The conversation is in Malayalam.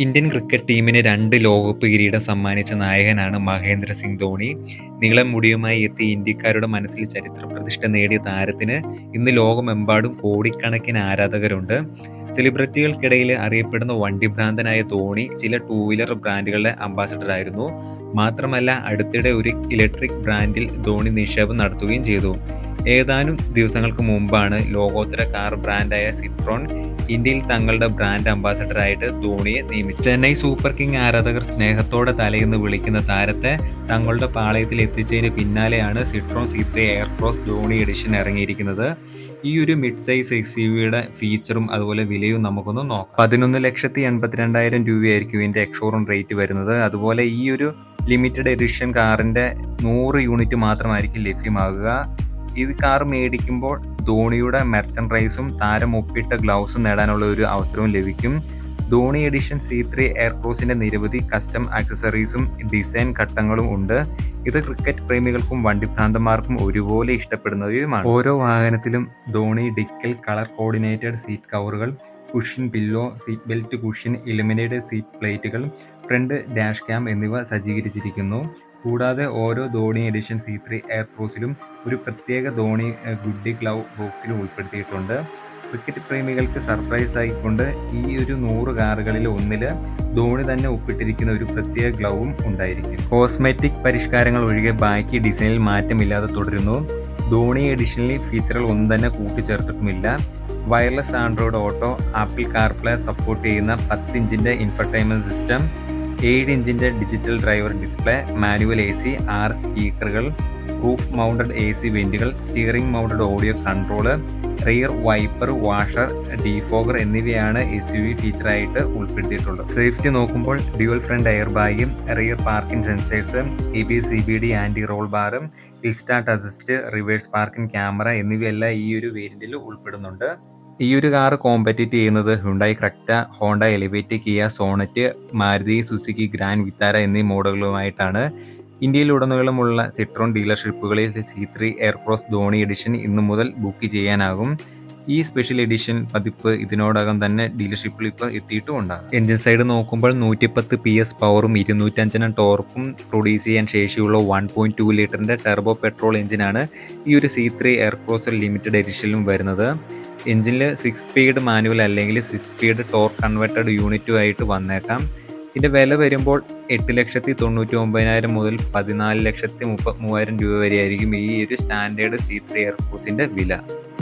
ഇന്ത്യൻ ക്രിക്കറ്റ് ടീമിന് 2 ലോകകപ്പ് കിരീടം സമ്മാനിച്ച നായകനാണ് മഹേന്ദ്ര സിംഗ് ധോണി. നീളം മുടിയുമായി എത്തി ഇന്ത്യക്കാരുടെ മനസ്സിൽ ചരിത്ര പ്രതിഷ്ഠ നേടിയ താരത്തിന് ഇന്ന് ലോകമെമ്പാടും കോടിക്കണക്കിന് ആരാധകരുണ്ട്. സെലിബ്രിറ്റികൾക്കിടയിൽ അറിയപ്പെടുന്ന വണ്ടിഭ്രാന്തനായ ധോണി ചില ടൂ വീലർ ബ്രാൻഡുകളുടെ അംബാസഡറായിരുന്നു. മാത്രമല്ല, അടുത്തിടെ ഒരു ഇലക്ട്രിക് ബ്രാൻഡിൽ ധോണി നിക്ഷേപം നടത്തുകയും ചെയ്തു. ഏതാനും ദിവസങ്ങൾക്ക് മുമ്പാണ് ലോകോത്തര കാർ ബ്രാൻഡായ സിട്രോൺ ഇന്ത്യയിൽ തങ്ങളുടെ ബ്രാൻഡ് അംബാസഡറായിട്ട് ധോണിയെ നിയമിച്ചു. ചെന്നൈ സൂപ്പർ കിങ് ആരാധകർ സ്നേഹത്തോടെ തലയെന്ന് വിളിക്കുന്ന താരത്തെ തങ്ങളുടെ പാളയത്തിൽ എത്തിച്ചതിന് പിന്നാലെയാണ് Citroen C3 Aircross Dhoni edition ഇറങ്ങിയിരിക്കുന്നത്. ഈ ഒരു മിഡ് സൈസ് SUV-യുടെ ഫീച്ചറും അതുപോലെ വിലയും നമുക്കൊന്ന് നോക്കാം. 11,82,000 രൂപയായിരിക്കും ഇതിൻ്റെ എക്സ്ഷോറൂം റേറ്റ് വരുന്നത്. അതുപോലെ ഈ ഒരു ലിമിറ്റഡ് എഡിഷൻ കാറിൻ്റെ 100 യൂണിറ്റ് മാത്രമായിരിക്കും ലഭ്യമാകുക. ഈ കാർ മേടിക്കുമ്പോൾ ധോണിയുടെ മെർച്ചൻഡൈസും താരം ഒപ്പിട്ട ഗ്ലൗസും നേടാനുള്ള ഒരു അവസരവും ലഭിക്കും. ധോണി എഡിഷൻ C3 എയർക്രോസിന്റെ നിരവധി കസ്റ്റം ആക്സസറീസും ഡിസൈൻ ഘട്ടങ്ങളും ഉണ്ട്. ഇത് ക്രിക്കറ്റ് പ്രേമികൾക്കും വണ്ടിഭ്രാന്തന്മാർക്കും ഒരുപോലെ ഇഷ്ടപ്പെടുന്നവയുമാണ്. ഓരോ വാഹനത്തിലും ധോണി ഡിക്കൽ കളർ കോർഡിനേറ്റഡ് സീറ്റ് കവറുകൾ, cushion pillow, seat belt cushion, illuminated seat പ്ലേറ്റുകൾ, ഫ്രണ്ട് ഡാഷ് ക്യാം എന്നിവ സജ്ജീകരിച്ചിരിക്കുന്നു. കൂടാതെ ഓരോ ധോണി എഡിഷൻ C3 എയർക്രോസിലും ഒരു പ്രത്യേക ധോണി ഗുഡി ഗ്ലൗ ബോക്സിലും ഉൾപ്പെടുത്തിയിട്ടുണ്ട്. ക്രിക്കറ്റ് പ്രേമികൾക്ക് സർപ്രൈസ് ആയിക്കൊണ്ട് ഈ ഒരു 100 കാറുകളിൽ ഒന്നില് ധോണി തന്നെ ഒപ്പിട്ടിരിക്കുന്ന ഒരു പ്രത്യേക ഗ്ലൗവും ഉണ്ടായിരിക്കും. കോസ്മെറ്റിക് പരിഷ്കാരങ്ങൾ ഒഴികെ ബാക്കി ഡിസൈനിൽ മാറ്റമില്ലാതെ തുടരുന്നു. ധോണി എഡിഷനിൽ ഫീച്ചറുകൾ ഒന്നും തന്നെ കൂട്ടിച്ചേർത്തിട്ടുമില്ല. Wireless Android Auto, Apple CarPlay support ചെയ്യുന്ന 10 ഇഞ്ചിന്റെ ഇൻഫർടൈൻമെന്റ് സിസ്റ്റം, 7 ഇഞ്ചിന്റെ digital driver display, manual AC, 6 സ്പീക്കറുകൾ, റൂഫ് മൗണ്ടഡ് AC വെന്റുകൾ, steering mounted audio control, rear wiper, washer, defogger എന്നിവയാണ് SUV ഫീച്ചറായിട്ട് ഉൾപ്പെടുത്തിയിട്ടുള്ളത്. സേഫ്റ്റി നോക്കുമ്പോൾ ഡ്യുവൽ ഫ്രണ്ട് എയർ ബാഗും, rear parking sensors, ABS CBD anti roll ബാറും, hill start assist, reverse parking camera എന്നിവയെല്ലാം ഈ ഒരു വേരിയന്റിൽ ഉൾപ്പെടുന്നുണ്ട്. ഈ ഒരു കാർ കോമ്പറ്റീറ്റ് ചെയ്യുന്നത് Hyundai Creta, Honda Elevate, Kia Sonet, Maruti Suzuki Grand Vitara എന്നീ മോഡലുകളുമായിട്ടാണ്. ഇന്ത്യയിലുടനീളമുള്ള സിട്രോൺ ഡീലർഷിപ്പുകളിൽ C3 എയർക്രോസ് ധോണി എഡിഷൻ ഇന്നു മുതൽ ബുക്ക് ചെയ്യാനാകും. ഈ സ്പെഷ്യൽ എഡിഷൻ പതിപ്പ് ഇതിനോടകം തന്നെ ഡീലർഷിപ്പിൽ ഇപ്പോൾ എത്തിയിട്ടുമുണ്ടാകും. എഞ്ചിൻ സൈഡ് നോക്കുമ്പോൾ 110 PS പവറും 205 ടോർക്കും പ്രൊഡ്യൂസ് ചെയ്യാൻ ശേഷിയുള്ള 1.2 ലിറ്ററിന്റെ ടെർബോ പെട്രോൾ എഞ്ചിനാണ് ഈ ഒരു C3 എയർക്രോസ് ലിമിറ്റഡ് എഡിഷനിലും വരുന്നത്. എഞ്ചിനിൽ 6 സ്പീഡ് മാനുവൽ അല്ലെങ്കിൽ 6 സ്പീഡ് ടോർക്ക് കൺവെർട്ടഡ് യൂണിറ്റുമായിട്ട് വന്നേക്കാം. ഇതിൻ്റെ വില വരുമ്പോൾ 8,99,000 മുതൽ 14,33,000 രൂപ വരെയായിരിക്കും ഈ ഒരു സ്റ്റാൻഡേർഡ് C3 എയർക്രോസിൻ്റെ വില.